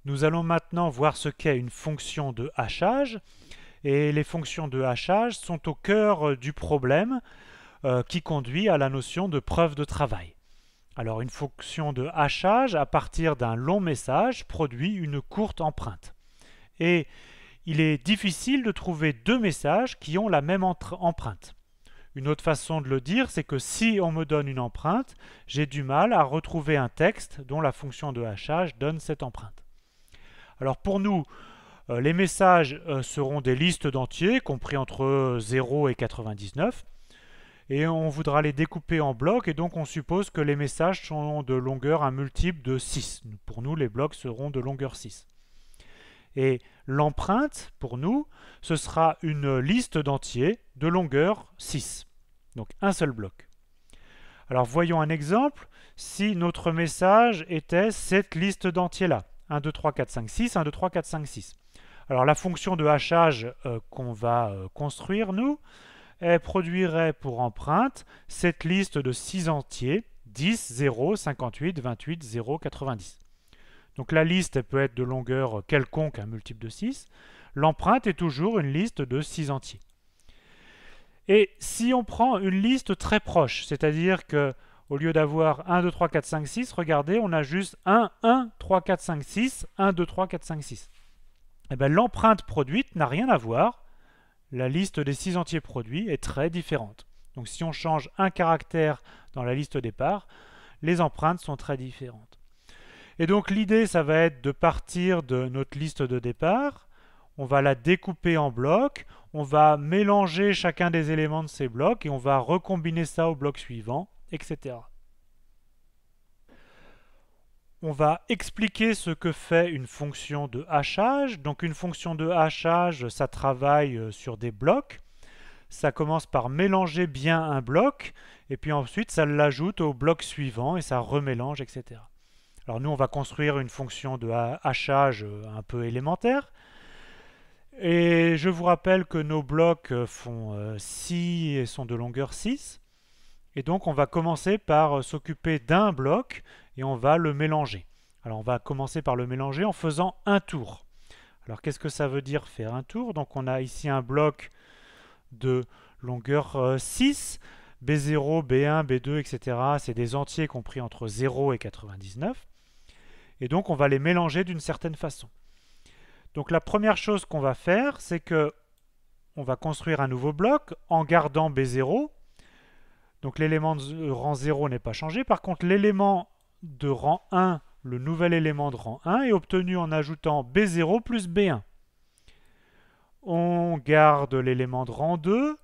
Nous allons maintenant voir ce qu'est une fonction de hachage. Et les fonctions de hachage sont au cœur du problème qui conduit à la notion de preuve de travail. Alors une fonction de hachage à partir d'un long message produit une courte empreinte. Et il est difficile de trouver deux messages qui ont la même empreinte. Une autre façon de le dire, c'est que si on me donne une empreinte, j'ai du mal à retrouver un texte dont la fonction de hachage donne cette empreinte. Alors pour nous, les messages seront des listes d'entiers compris entre 0 et 99 et on voudra les découper en blocs et donc on suppose que les messages sont de longueur un multiple de 6. Pour nous, les blocs seront de longueur 6. Et l'empreinte, pour nous, ce sera une liste d'entiers de longueur 6. Donc un seul bloc. Alors voyons un exemple. Si notre message était cette liste d'entiers-là, 1, 2, 3, 4, 5, 6, 1, 2, 3, 4, 5, 6. Alors la fonction de hachage qu'on va construire, nous, elle produirait pour empreinte cette liste de 6 entiers, 10, 0, 58, 28, 0, 90. Donc la liste elle peut être de longueur quelconque, un multiple de 6. L'empreinte est toujours une liste de 6 entiers. Et si on prend une liste très proche, c'est-à-dire que au lieu d'avoir 1, 2, 3, 4, 5, 6, regardez, on a juste 1, 1, 3, 4, 5, 6, 1, 2, 3, 4, 5, 6. Et bien, l'empreinte produite n'a rien à voir. La liste des 6 entiers produits est très différente. Donc si on change un caractère dans la liste départ, les empreintes sont très différentes. Et donc l'idée, ça va être de partir de notre liste de départ, on va la découper en blocs, on va mélanger chacun des éléments de ces blocs et on va recombiner ça au bloc suivant, etc. On va expliquer ce que fait une fonction de hachage. Donc une fonction de hachage, ça travaille sur des blocs. Ça commence par mélanger bien un bloc, et puis ensuite ça l'ajoute au bloc suivant et ça remélange, etc. Alors nous, on va construire une fonction de hachage un peu élémentaire. Et je vous rappelle que nos blocs font 6 et sont de longueur 6. Et donc on va commencer par s'occuper d'un bloc et on va le mélanger. Alors on va commencer par le mélanger en faisant un tour. Alors qu'est-ce que ça veut dire faire un tour? Donc on a ici un bloc de longueur 6, B0, B1, B2, etc. C'est des entiers compris entre 0 et 99. Et donc on va les mélanger d'une certaine façon. Donc la première chose qu'on va faire, c'est que on va construire un nouveau bloc en gardant B0. Donc l'élément de rang 0 n'est pas changé. Par contre, l'élément de rang 1, le nouvel élément de rang 1, est obtenu en ajoutant B0 plus B1. On garde l'élément de rang 2.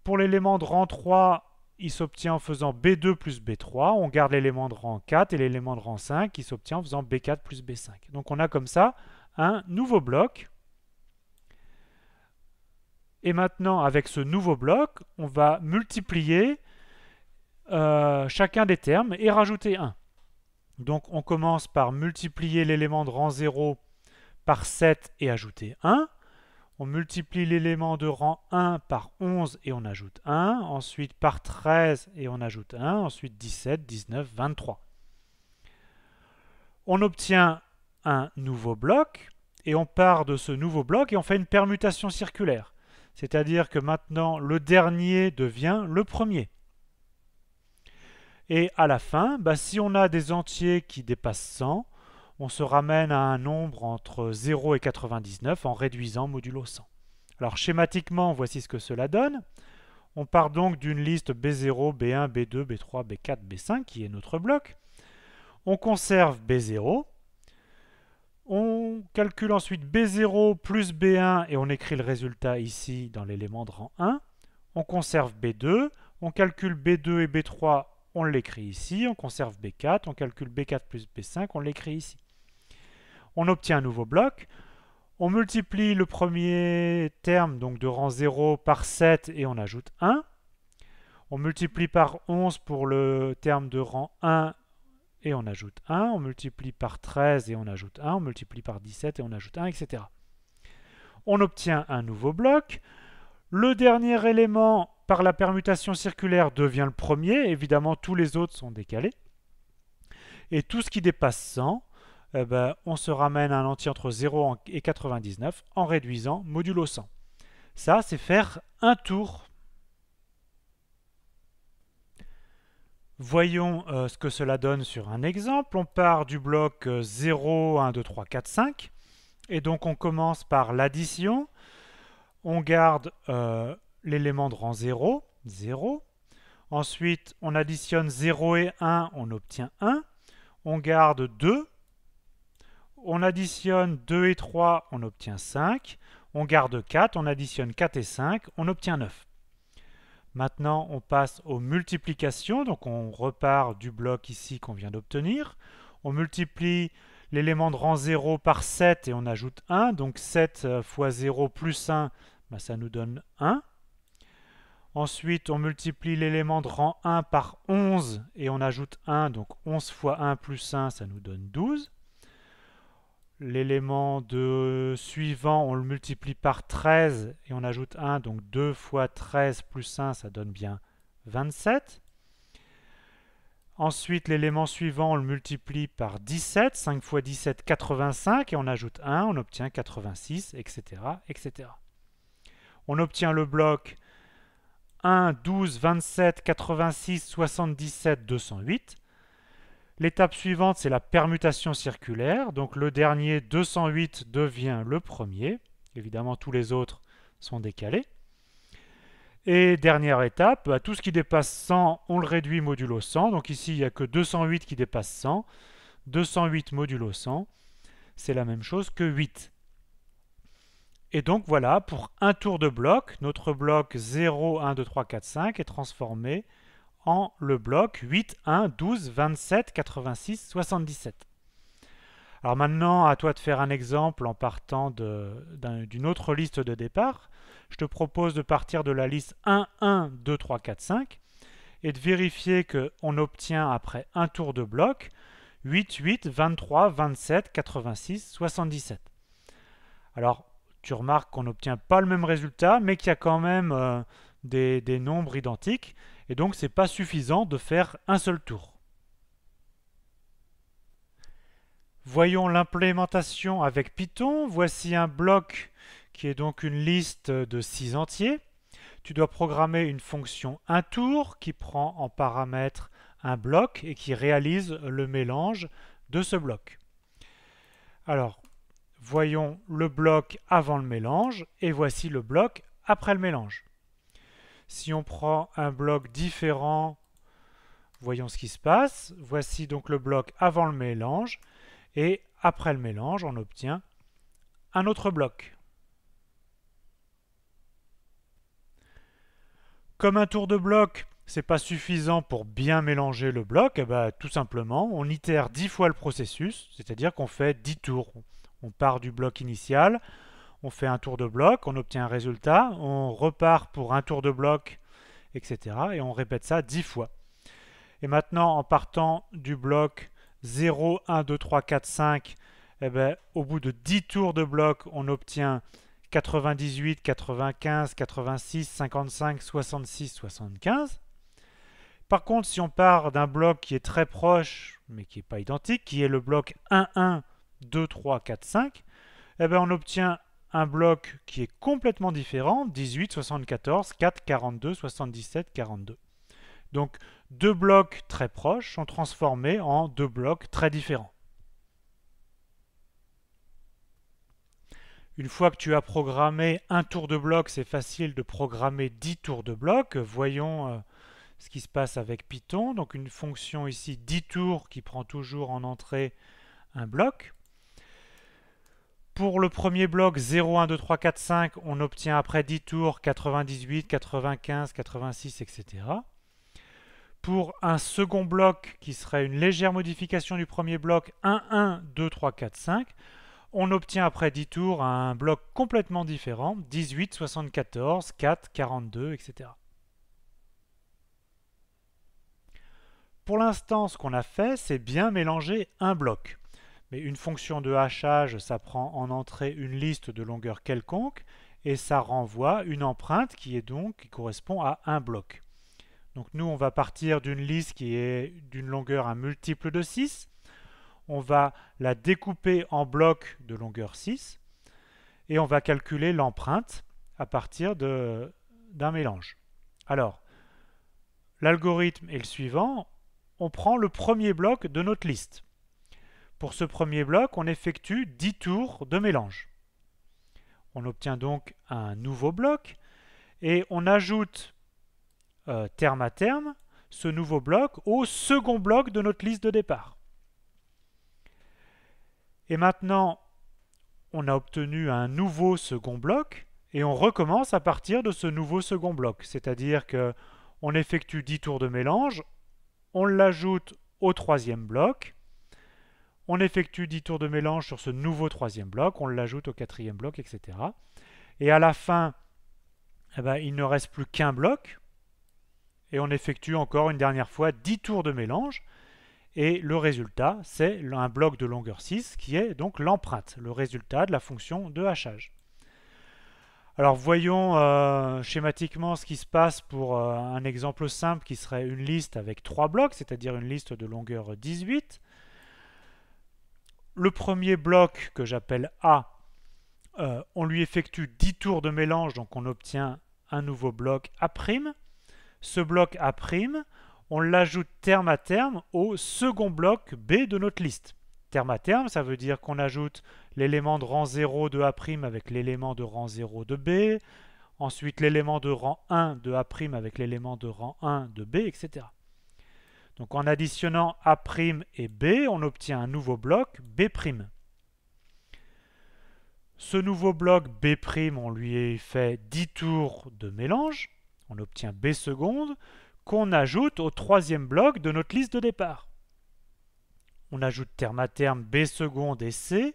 Pour l'élément de rang 3, il s'obtient en faisant B2 plus B3. On garde l'élément de rang 4 et l'élément de rang 5 qui s'obtient en faisant B4 plus B5. Donc on a comme ça un nouveau bloc. Et maintenant, avec ce nouveau bloc, on va multiplier chacun des termes et rajouter 1. Donc on commence par multiplier l'élément de rang 0 par 7 et ajouter 1. On multiplie l'élément de rang 1 par 11 et on ajoute 1. Ensuite par 13 et on ajoute 1. Ensuite 17, 19, 23. On obtient un nouveau bloc et on part de ce nouveau bloc et on fait une permutation circulaire. C'est-à-dire que maintenant le dernier devient le premier. Et à la fin, si on a des entiers qui dépassent 100, on se ramène à un nombre entre 0 et 99 en réduisant modulo 100. Alors schématiquement, voici ce que cela donne. On part donc d'une liste B0, B1, B2, B3, B4, B5, qui est notre bloc. On conserve B0. On calcule ensuite B0 plus B1 et on écrit le résultat ici dans l'élément de rang 1. On conserve B2. On calcule B2 et B3, on l'écrit ici. On conserve B4. On calcule B4 plus B5, on l'écrit ici. On obtient un nouveau bloc. On multiplie le premier terme donc de rang 0 par 7 et on ajoute 1. On multiplie par 11 pour le terme de rang 1 et on ajoute 1. On multiplie par 13 et on ajoute 1. On multiplie par 17 et on ajoute 1, etc. On obtient un nouveau bloc. Le dernier élément, par la permutation circulaire, devient le premier. Évidemment, tous les autres sont décalés. Et tout ce qui dépasse 100 eh ben, on se ramène à un entier entre 0 et 99 en réduisant modulo 100. Ça, c'est faire un tour. Voyons ce que cela donne sur un exemple. On part du bloc 0, 1, 2, 3, 4, 5. Et donc on commence par l'addition. On garde l'élément de rang 0, 0. Ensuite, on additionne 0 et 1, on obtient 1. On garde 2. On additionne 2 et 3, on obtient 5. On garde 4, on additionne 4 et 5, on obtient 9. Maintenant, on passe aux multiplications. Donc on repart du bloc ici qu'on vient d'obtenir. On multiplie l'élément de rang 0 par 7 et on ajoute 1. Donc 7 fois 0 plus 1, ben ça nous donne 1. Ensuite, on multiplie l'élément de rang 1 par 11 et on ajoute 1. Donc 11 fois 1 plus 1, ça nous donne 12. L'élément de suivant, on le multiplie par 13 et on ajoute 1. Donc 2 fois 13 plus 1, ça donne bien 27. Ensuite, l'élément suivant, on le multiplie par 17. 5 fois 17, 85. Et on ajoute 1, on obtient 86, etc., etc. On obtient le bloc 1, 12, 27, 86, 77, 208. L'étape suivante, c'est la permutation circulaire. Donc le dernier, 208, devient le premier. Évidemment, tous les autres sont décalés. Et dernière étape, tout ce qui dépasse 100, on le réduit modulo 100. Donc ici, il n'y a que 208 qui dépasse 100. 208 modulo 100, c'est la même chose que 8. Et donc voilà, pour un tour de bloc, notre bloc 0, 1, 2, 3, 4, 5 est transformé en le bloc 8, 1, 12, 27, 86, 77. Alors maintenant, à toi de faire un exemple en partant d'une autre liste de départ. Je te propose de partir de la liste 1, 1, 2, 3, 4, 5 et de vérifier qu'on obtient après un tour de bloc 8, 8, 23, 27, 86, 77. Alors, tu remarques qu'on n'obtient pas le même résultat, mais qu'il y a quand même des nombres identiques. Et donc, ce n'est pas suffisant de faire un seul tour. Voyons l'implémentation avec Python. Voici un bloc qui est donc une liste de 6 entiers. Tu dois programmer une fonction un tour qui prend en paramètre un bloc et qui réalise le mélange de ce bloc. Alors, voyons le bloc avant le mélange et voici le bloc après le mélange. Si on prend un bloc différent, voyons ce qui se passe. Voici donc le bloc avant le mélange et après le mélange, on obtient un autre bloc. Comme un tour de bloc, c'est pas suffisant pour bien mélanger le bloc, et ben, tout simplement, on itère 10 fois le processus, c'est-à-dire qu'on fait 10 tours. On part du bloc initial, on fait un tour de bloc, on obtient un résultat, on repart pour un tour de bloc, etc. Et on répète ça 10 fois. Et maintenant, en partant du bloc 0, 1, 2, 3, 4, 5, eh ben, au bout de 10 tours de bloc, on obtient 98, 95, 86, 55, 66, 75. Par contre, si on part d'un bloc qui est très proche, mais qui n'est pas identique, qui est le bloc 1, 1, 2, 3, 4, 5, eh ben, on obtient un bloc qui est complètement différent, 18, 74, 4, 42, 77, 42. Donc, deux blocs très proches sont transformés en deux blocs très différents. Une fois que tu as programmé un tour de bloc, c'est facile de programmer 10 tours de bloc. Voyons ce qui se passe avec Python. Donc une fonction ici 10 tours qui prend toujours en entrée un bloc. Pour le premier bloc 0, 1, 2, 3, 4, 5, on obtient après 10 tours 98, 95, 86, etc. Pour un second bloc qui serait une légère modification du premier bloc 1, 1, 2, 3, 4, 5, on obtient après 10 tours un bloc complètement différent, 18, 74, 4, 42, etc. Pour l'instant, ce qu'on a fait, c'est bien mélanger un bloc. Mais une fonction de hachage, ça prend en entrée une liste de longueur quelconque et ça renvoie une empreinte qui correspond à un bloc. Donc nous, on va partir d'une liste qui est d'une longueur un multiple de 6. on va la découper en blocs de longueur 6 et on va calculer l'empreinte à partir d'un mélange. Alors, l'algorithme est le suivant. On prend le premier bloc de notre liste. Pour ce premier bloc, on effectue 10 tours de mélange. On obtient donc un nouveau bloc et on ajoute terme à terme ce nouveau bloc au second bloc de notre liste de départ. Et maintenant, on a obtenu un nouveau second bloc et on recommence à partir de ce nouveau second bloc. C'est-à-dire qu'on effectue 10 tours de mélange, on l'ajoute au troisième bloc, on effectue 10 tours de mélange sur ce nouveau troisième bloc, on l'ajoute au quatrième bloc, etc. Et à la fin, il ne reste plus qu'un bloc, et on effectue encore une dernière fois 10 tours de mélange, et le résultat, c'est un bloc de longueur 6 qui est donc l'empreinte, le résultat de la fonction de hachage. Alors voyons schématiquement ce qui se passe pour un exemple simple qui serait une liste avec 3 blocs, c'est-à-dire une liste de longueur 18. Le premier bloc que j'appelle A, on lui effectue 10 tours de mélange, donc on obtient un nouveau bloc A'. Ce bloc A', on l'ajoute terme à terme au second bloc B de notre liste. Terme à terme, ça veut dire qu'on ajoute l'élément de rang 0 de A' avec l'élément de rang 0 de B, ensuite l'élément de rang 1 de A' avec l'élément de rang 1 de B, etc. Donc en additionnant A' et B, on obtient un nouveau bloc B'. Ce nouveau bloc B', on lui fait 10 tours de mélange, on obtient B seconde, qu'on ajoute au troisième bloc de notre liste de départ. On ajoute terme à terme B seconde et C,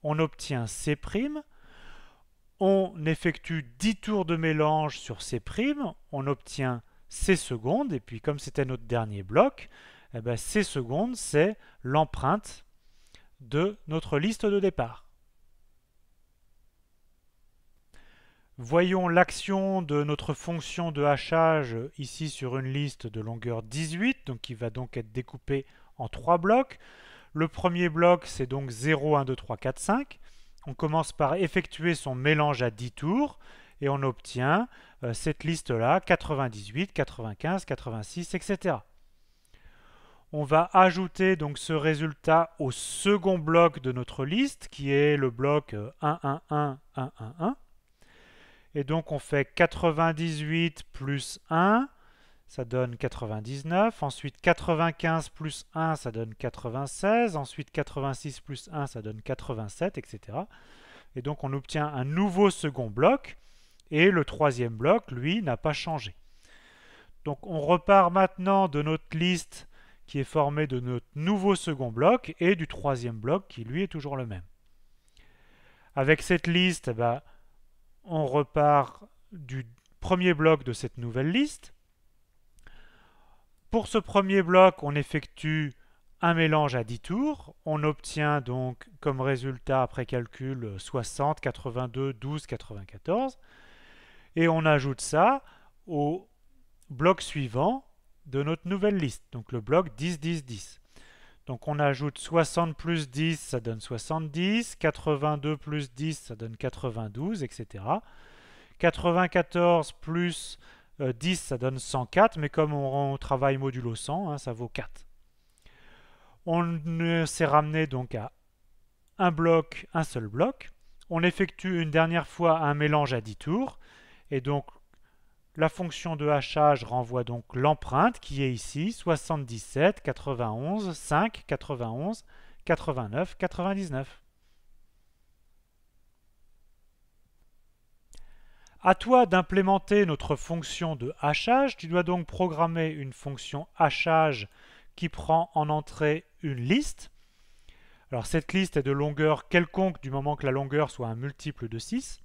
on obtient C', on effectue 10 tours de mélange sur C', on obtient C seconde, et puis comme c'était notre dernier bloc, C seconde, c'est l'empreinte de notre liste de départ. Voyons l'action de notre fonction de hachage ici sur une liste de longueur 18, donc qui va donc être découpée en 3 blocs. Le premier bloc, c'est donc 0, 1, 2, 3, 4, 5. On commence par effectuer son mélange à 10 tours et on obtient cette liste-là, 98, 95, 86, etc. On va ajouter donc ce résultat au second bloc de notre liste, qui est le bloc 1, 1, 1, 1, 1, 1. Et donc on fait 98 plus 1, ça donne 99. Ensuite 95 plus 1, ça donne 96. Ensuite 86 plus 1, ça donne 87, etc. Et donc on obtient un nouveau second bloc. Et le troisième bloc, lui, n'a pas changé. Donc on repart maintenant de notre liste qui est formée de notre nouveau second bloc et du troisième bloc qui, lui, est toujours le même. Avec cette liste, on repart du premier bloc de cette nouvelle liste. Pour ce premier bloc, on effectue un mélange à 10 tours. On obtient donc comme résultat après calcul 60, 82, 12, 94. Et on ajoute ça au bloc suivant de notre nouvelle liste, donc le bloc 10, 10, 10. Donc on ajoute 60 plus 10, ça donne 70, 82 plus 10, ça donne 92, etc. 94 plus 10, ça donne 104, mais comme on travaille modulo 100, ça vaut 4. On s'est ramené donc à un bloc, un seul bloc. On effectue une dernière fois un mélange à 10 tours, et donc la fonction de hachage renvoie donc l'empreinte qui est ici, 77, 91, 5, 91, 89, 99. À toi d'implémenter notre fonction de hachage. Tu dois donc programmer une fonction hachage qui prend en entrée une liste. Alors cette liste est de longueur quelconque du moment que la longueur soit un multiple de 6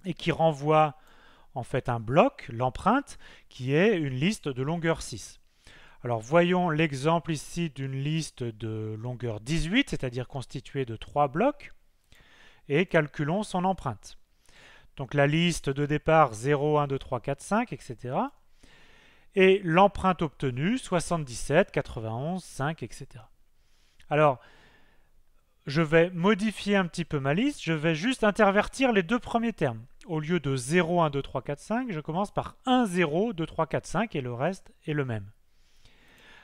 et qui renvoie en fait un bloc, l'empreinte, qui est une liste de longueur 6. Alors voyons l'exemple ici d'une liste de longueur 18, c'est-à-dire constituée de 3 blocs, et calculons son empreinte. Donc la liste de départ 0, 1, 2, 3, 4, 5, etc. Et l'empreinte obtenue 77, 91, 5, etc. Alors je vais modifier un petit peu ma liste, je vais juste intervertir les deux premiers termes. Au lieu de 0, 1, 2, 3, 4, 5, je commence par 1, 0, 2, 3, 4, 5 et le reste est le même.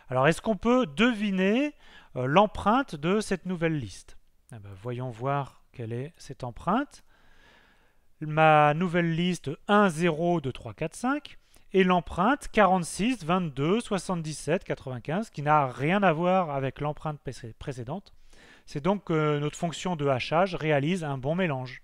Alors, est-ce qu'on peut deviner l'empreinte de cette nouvelle liste? Eh bien, voyons voir quelle est cette empreinte. Ma nouvelle liste 1, 0, 2, 3, 4, 5 et l'empreinte 46, 22, 77, 95 qui n'a rien à voir avec l'empreinte précédente. C'est donc que notre fonction de hachage réalise un bon mélange.